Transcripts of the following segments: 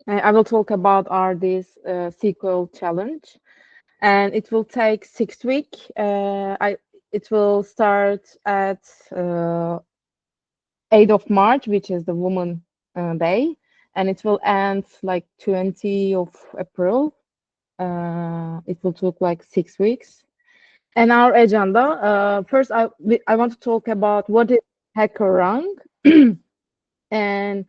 I will talk about this SQL challenge, and it will take 6 weeks. It will start at 8th of March, which is the Woman Day, and it will end like 20th of April. It will take like 6 weeks. And our agenda, first, I want to talk about what is HackerRank, and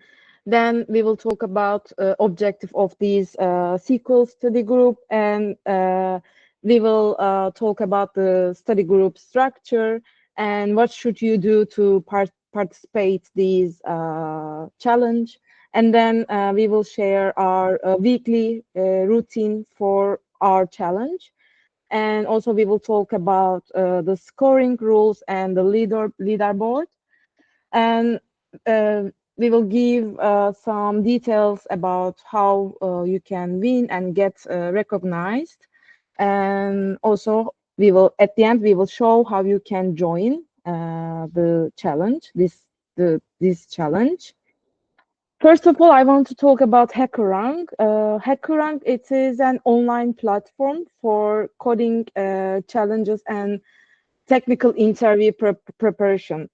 then we will talk about objective of these SQL study group, and we will talk about the study group structure and what should you do to participate these challenge. And then we will share our weekly routine for our challenge. And also we will talk about the scoring rules and the leaderboard. And uh, we will give some details about how you can win and get recognized. And also we will, at the end, we will show how you can join the challenge, this challenge. First of all, I want to talk about HackerRank. HackerRank, it is an online platform for coding challenges and technical interview preparation.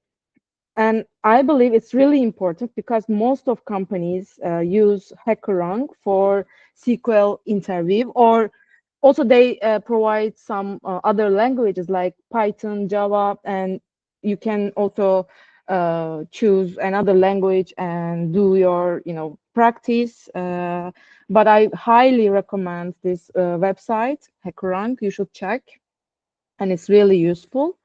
And I believe it's really important because most of companies use HackerRank for SQL interview, or also they provide some other languages like Python, Java, and you can also choose another language and do your, practice. But I highly recommend this website, HackerRank. You should check, and it's really useful,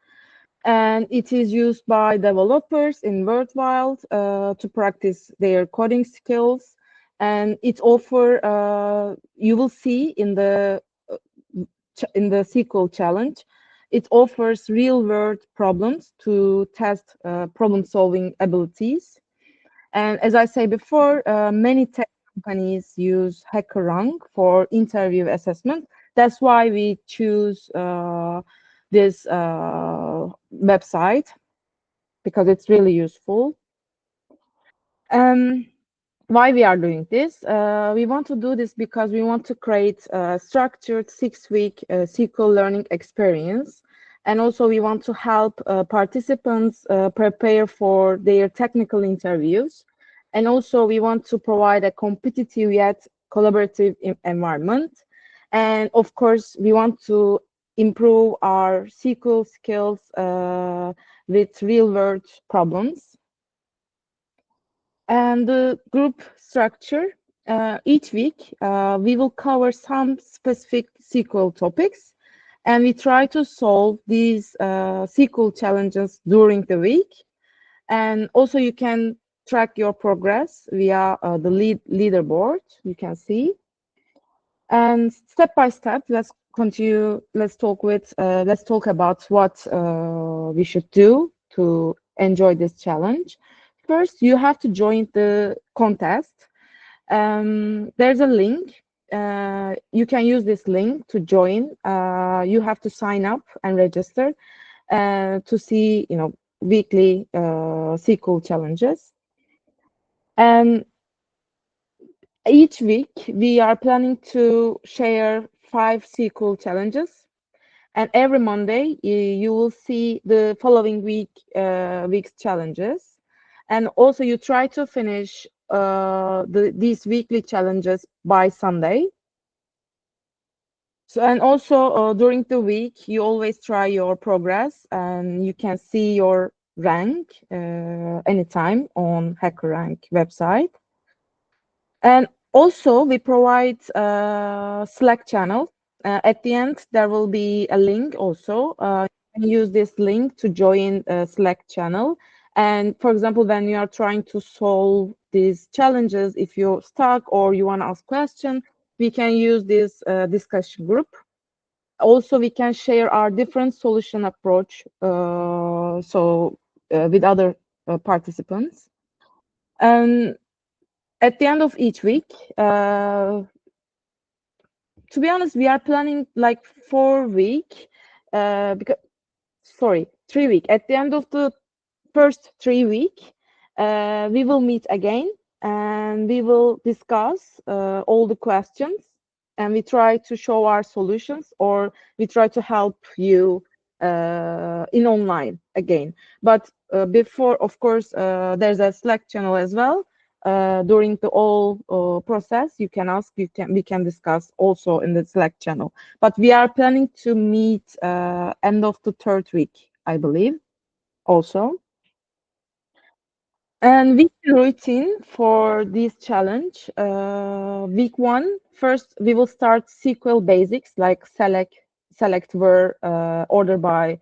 and it is used by developers in worldwide to practice their coding skills. And it offer you will see in the SQL challenge, it offers real world problems to test problem solving abilities. And as I say before, many tech companies use HackerRank for interview assessment. That's why we choose this website, because it's really useful. Um, why we are doing this? We want to do this because we want to create a structured 6-week SQL learning experience. And also we want to help participants prepare for their technical interviews. And also we want to provide a competitive yet collaborative environment. And of course, we want to improve our SQL skills with real world problems. And the group structure, each week, we will cover some specific SQL topics, and we try to solve these SQL challenges during the week. And also you can track your progress via the leaderboard, you can see. And step by step, let's continue. Let's talk about what we should do to enjoy this challenge. First, you have to join the contest. There's a link. You can use this link to join. You have to sign up and register to see, weekly SQL challenges. And each week, we are planning to share 5 SQL challenges, and every Monday you will see the following week's challenges. And also you try to finish these weekly challenges by Sunday. So, and also during the week you always try your progress, and you can see your rank anytime on HackerRank website. And also we provide Slack channel. At the end, there will be a link also. You can use this link to join a Slack channel. And for example, when you are trying to solve these challenges, if you're stuck or you want to ask question, we can use this discussion group. Also, we can share our different solution approach with other participants. And at the end of each week, to be honest, we are planning like 4 week, because, sorry, 3 week. At the end of the first 3 week, we will meet again and we will discuss all the questions, and we try to show our solutions, or we try to help you in online again. But before, of course, there's a Slack channel as well. During the whole process, you can ask, we can discuss also in the Slack channel. But we are planning to meet end of the third week, I believe, also. And weekly routine for this challenge. Week one, first we will start SQL basics like select where, order by,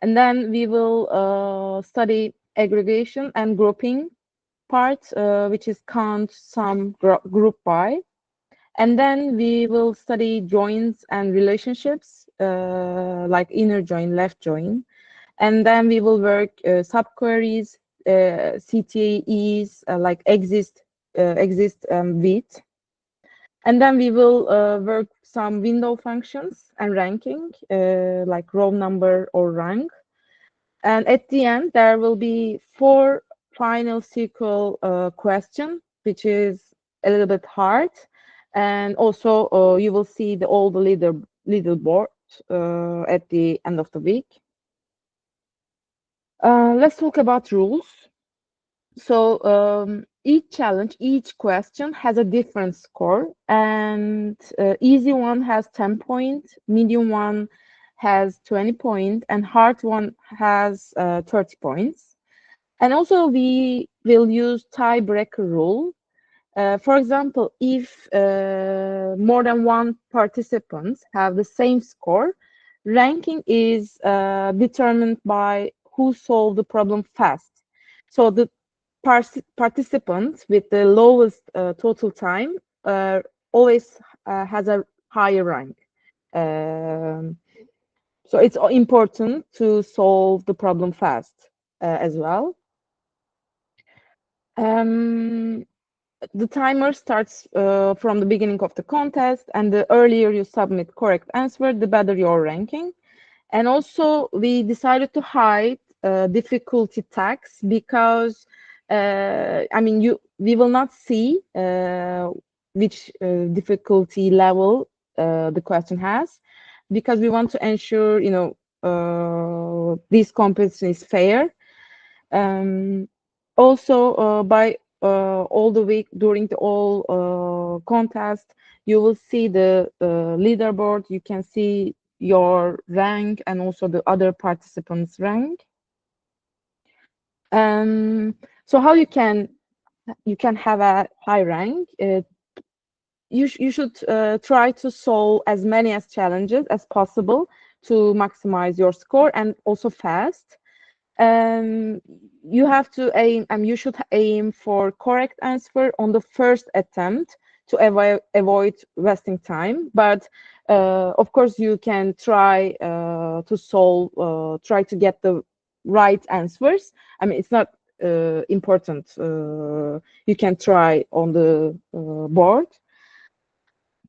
and then we will study aggregation and grouping part, which is count, sum, group by. And then we will study joins and relationships, like inner join, left join. And then we will work subqueries, CTEs, like exist with. And then we will work some window functions and ranking, like row number or rank. And at the end, there will be 4 final SQL question, which is a little bit hard. And also, you will see all the leaderboard at the end of the week. Let's talk about rules. So each challenge, each question has a different score, and easy one has 10 points, medium one has 20 points, and hard one has 30 points. And also we will use tiebreaker rule. For example, if more than one participants have the same score, ranking is determined by who solved the problem fast. So the participant with the lowest total time always has a higher rank. Um, so it's important to solve the problem fast as well. Um, the timer starts from the beginning of the contest, and the earlier you submit correct answer, the better your ranking. And also, we decided to hide difficulty tags because, I mean, we will not see which difficulty level the question has, because we want to ensure, this competition is fair. Also, by all the week during the all contest, you will see the leaderboard. You can see your rank and also the other participants' rank. So how you can have a high rank? You should try to solve as many as challenges as possible to maximize your score, and also fast. You have to aim, you should aim for correct answer on the first attempt to avoid wasting time. But of course, you can try to solve, try to get the right answers. I mean, it's not important. You can try on the board.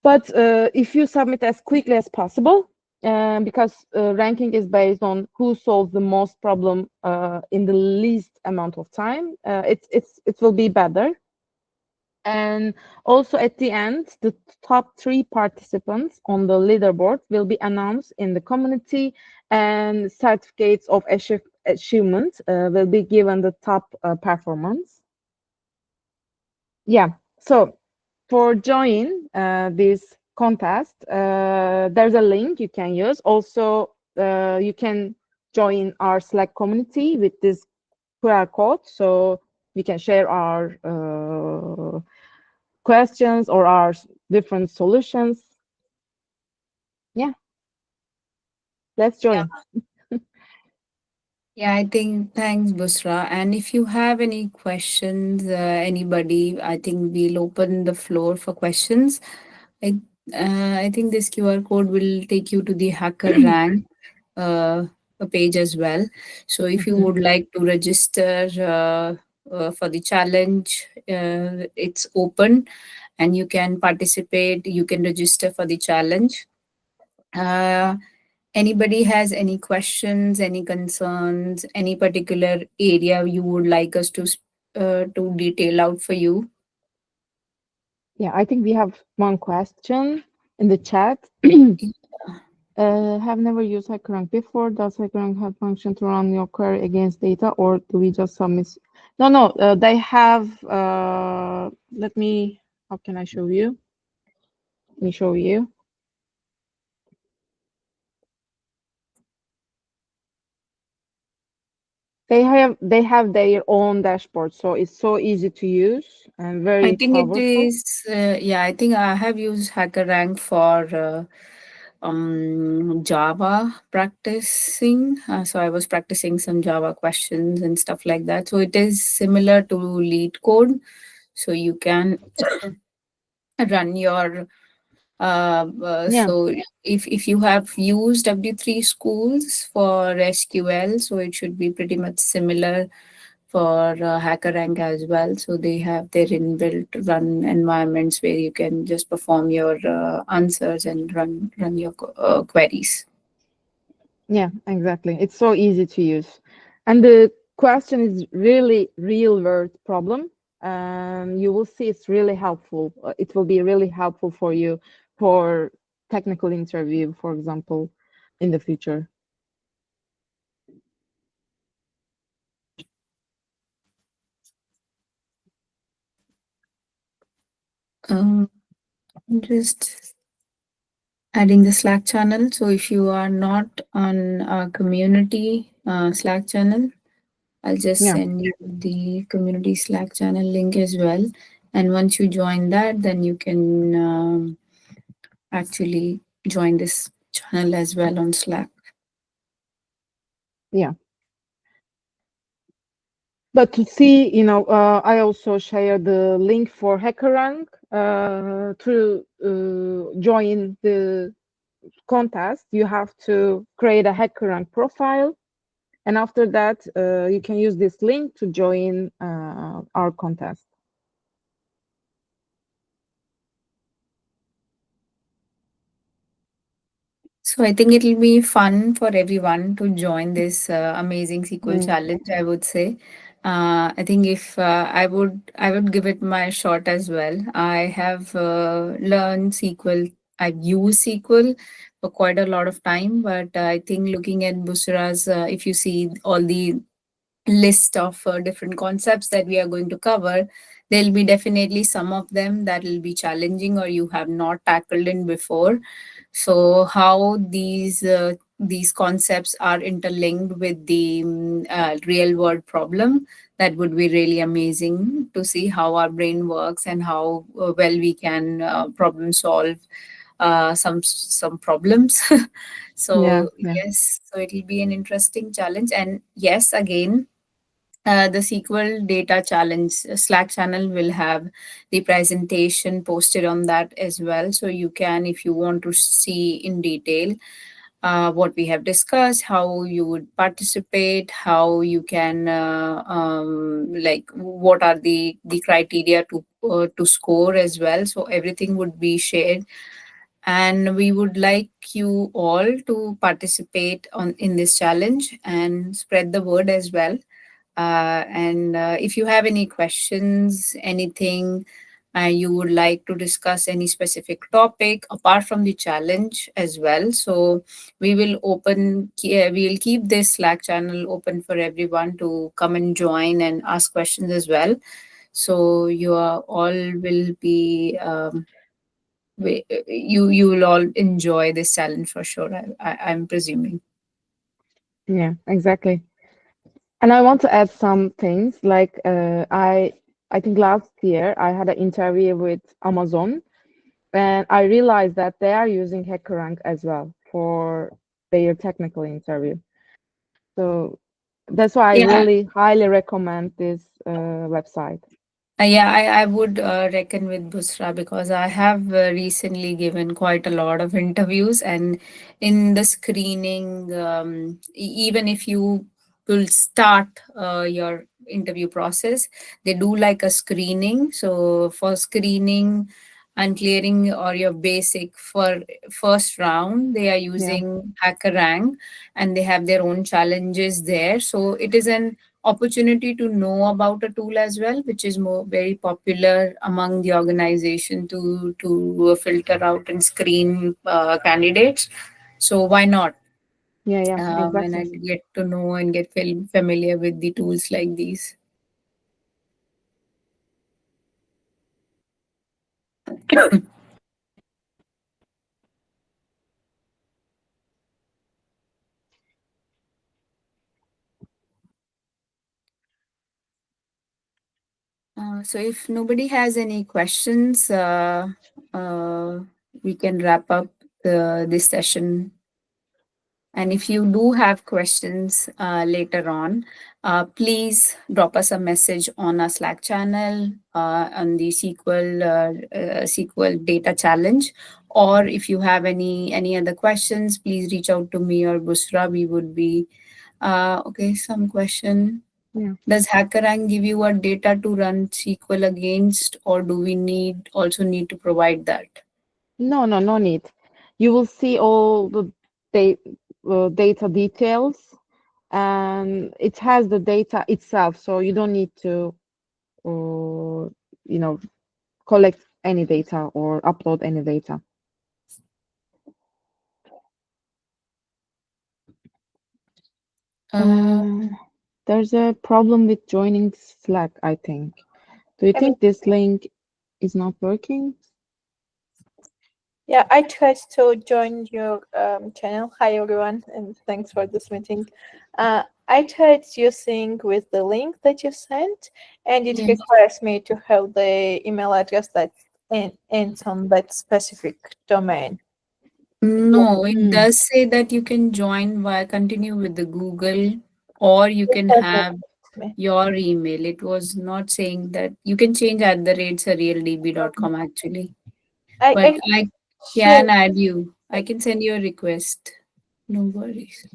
But if you submit as quickly as possible, because ranking is based on who solves the most problem in the least amount of time, it will be better. And also at the end, the top 3 participants on the leaderboard will be announced in the community, and certificates of achievement will be given the top performance. Yeah, so for join this contest, there's a link you can use. Also, you can join our Slack community with this QR code, so we can share our questions or our different solutions. Yeah, let's Yeah. join. Yeah, I think thanks, Busra. And if you have any questions, anybody, I think we'll open the floor for questions. I I think this QR code will take you to the Hacker Rank uh, page as well. So if you Mhm. would like to register for the challenge, it's open and you can participate. You can register for the challenge. Uh, Anybody has any questions, any concerns, any particular area you would like us to detail out for you? Yeah, I think we have one question in the chat. Have never used HackerRank before. Does HackerRank have function to run your query against data, or do we just submit? No, no, they have. Let me. How can I show you? Let me show you. They have their own dashboard, so it's so easy to use and I very think it powerful. is, yeah, I think I have used HackerRank for Java practicing. So I was practicing some Java questions and stuff like that. So it is similar to lead code. So you can run your Yeah, so if you have used W3 schools for SQL, so it should be pretty much similar for HackerRank as well. So they have their inbuilt run environments where you can just perform your answers and run your queries. yeah, exactly. It's so easy to use, and the question is really real world problem. You will see it's really helpful. It will be really helpful for you for technical interview, for example, in the future. Um, just adding the Slack channel. So if you are not on our community Slack channel, I'll just Yeah, send you the community Slack channel link as well. And once you join that, then you can actually join this channel as well on Slack. yeah. But to see, I also share the link for HackerRank to join the contest. You have to create a HackerRank profile, and after that, you can use this link to join our contest. So I think it'll be fun for everyone to join this amazing SQL Mm, challenge, I would say. I think if I would give it my shot as well. I have learned SQL. I've used SQL for quite a lot of time, but I think looking at Busra's, if you see all the list of different concepts that we are going to cover, there'll be definitely some of them that will be challenging or you have not tackled in before. So how these concepts are interlinked with the real world problem, that would be really amazing to see how our brain works and how well we can problem solve some problems. yeah, So yeah, yes, so it'll be an interesting challenge. And yes, again, the SQL Data Challenge Slack channel will have the presentation posted on that as well. So you can, if you want to see in detail what we have discussed, how you would participate, how you can, like, what are the criteria to score as well. So everything would be shared, and we would like you all to participate on in this challenge and spread the word as well. And if you have any questions, anything you would like to discuss, any specific topic apart from the challenge as well, so we'll keep this Slack channel open for everyone to come and join and ask questions as well. So you are all will be you will all enjoy this challenge for sure. I'm presuming. yeah, exactly. And I want to add some things like I think last year I had an interview with Amazon, and I realized that they are using HackerRank as well for their technical interview. So that's why I Yeah. really highly recommend this website. Yeah, I would reckon with Busra because I have recently given quite a lot of interviews, and in the screening, even if you will start your interview process, they do like a screening. So for screening and clearing or your basic for first round, they are Yeah, using HackerRank, and they have their own challenges there. So it is an opportunity to know about a tool as well, which is more very popular among the organization to filter out and screen candidates. So why not? Yeah, yeah, When I exactly. get to know and get familiar with the tools like these. So if nobody has any questions, uh, we can wrap up this session. And if you do have questions later on, please drop us a message on our Slack channel on the SQL data challenge. Or if you have any other questions, please reach out to me or Busra. We would be okay. Some question. Yeah. Does HackerRank give you a data to run SQL against, or do we need to provide that? No, no, no need. You will see all the da data details, and it has the data itself, so you don't need to, uh, you know, collect any data or upload any data. Uh, There's a problem with joining Slack, I think. Do you I mean, think this link is not working? yeah, I tried to join your channel. Hi, everyone, and thanks for this meeting. I tried using with the link that you sent, and it yes. requires me to have the email address that ends on that specific domain. No, it Hmm. does say that you can join via continue with the Google, or you It can doesn't have let me. your email. It was not saying that you can change at the rate surrealdb.com actually. But I I sure. can add you. I can send you a request. No worries.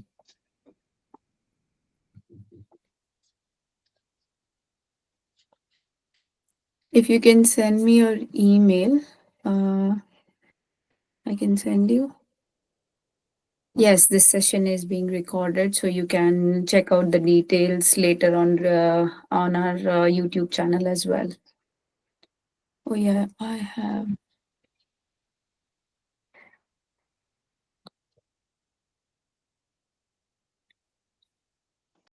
If you can send me your email, I can send you. Yes, this session is being recorded, so you can check out the details later on our YouTube channel as well. Oh yeah, I have.